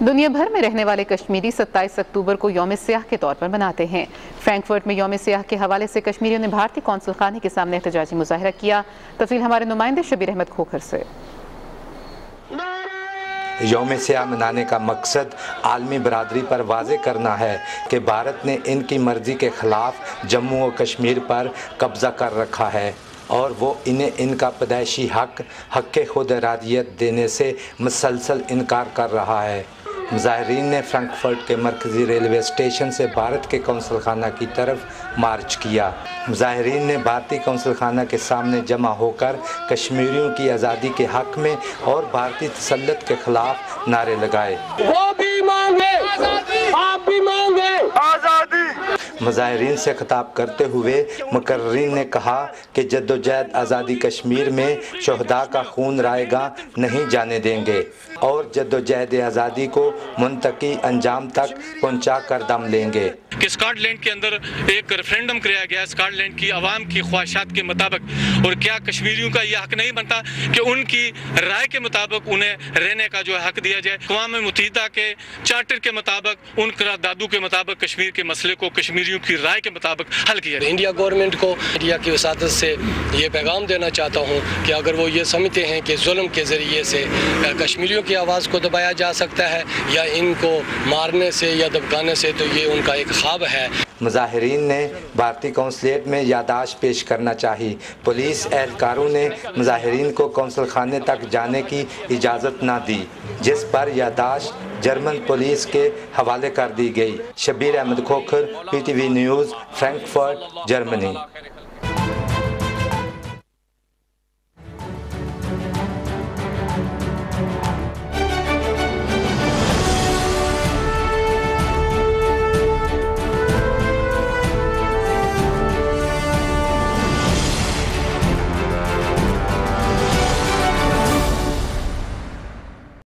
دنیا بھر میں رہنے والے کشمیری 27 اکتوبر کو یوم سیاح کے طور پر مناتے ہیں۔ فرینکفرٹ میں یوم سیاح کے حوالے سے کشمیریوں نے بھارتی قونصل خانے کے سامنے احتجاجی مظاہرہ کیا۔ تفصیل ہمارے نمائندے شبیر احمد کھوکھر سے۔ یوم سیاح منانے کا مقصد عالمی برادری پر واضح کرنا ہے کہ بھارت نے ان کی مرضی کے خلاف جموں و کشمیر پر قبضہ کر رکھا ہے اور وہ انہیں ان کا پیدائشی حق خود ارادیت دینے سے مسلسل انکار کر رہا ہے۔ مظاہرین نے فرینکفرٹ کے مرکزی ریلوے اسٹیشن سے بھارت کے قونصل خانہ کی طرف مارچ کیا۔ مظاہرین نے بھارتی قونصل خانہ کے سامنے جمع ہو کر کشمیریوں کی آزادی کے حق میں اور بھارتی تسلط کے خلاف نعرے لگائے۔ وہ بھی مانگے، آپ بھی مانگے آزادی۔ مظاہرین سے خطاب کرتے ہوئے مقررین نے کہا کہ جدوجہد آزادی کشمیر میں شہداء کا خون رائے گاں نہیں جانے دیں گے اور جدوجہد آزادی کو منطقی انجام تک پہنچا کر دم لیں گے۔ کہ اسکاٹ لینڈ کے اندر ایک ریفرینڈم کرایا گیا اسکاٹ لینڈ کی عوام کی خواہشات کے مطابق، اور کیا کشمیریوں کا یہ حق نہیں بنتا کہ ان کی رائے کے مطابق انہیں رہنے کا جو حق دیا جائے۔ اقوام متحدہ کے چارٹر کے مطابق، ان قراردادوں کے مطابق کشمیر کے مسئلے کو کشمیریوں کی رائے کے مطابق حل کیا جائے۔ انڈیا گورنمنٹ کو انڈیا کی وساطت سے یہ پیغام دینا چاہتا ہوں کہ اگر وہ یہ سمجھتے ہیں کہ ظلم کے ذریعے سے کشمیریوں کی آواز کو دبایا جا سکتا ہے یا ان کو مارنے سے یا دبکانے سے، تو یہ ان کا ایک خواب ہے۔ مظاہرین نے بھارتی قونصلیٹ میں یادداشت پیش کرنا چاہی۔ پولیس اہلکاروں نے مظاہرین کو قونصل خانے تک جانے کی اجازت نہ دی، جس پر یادداشت جرمن پولیس کے حوالے کر دی گئی۔ Shabbir Ahmed Khokhar, PTV news, Frankfurt, Germany.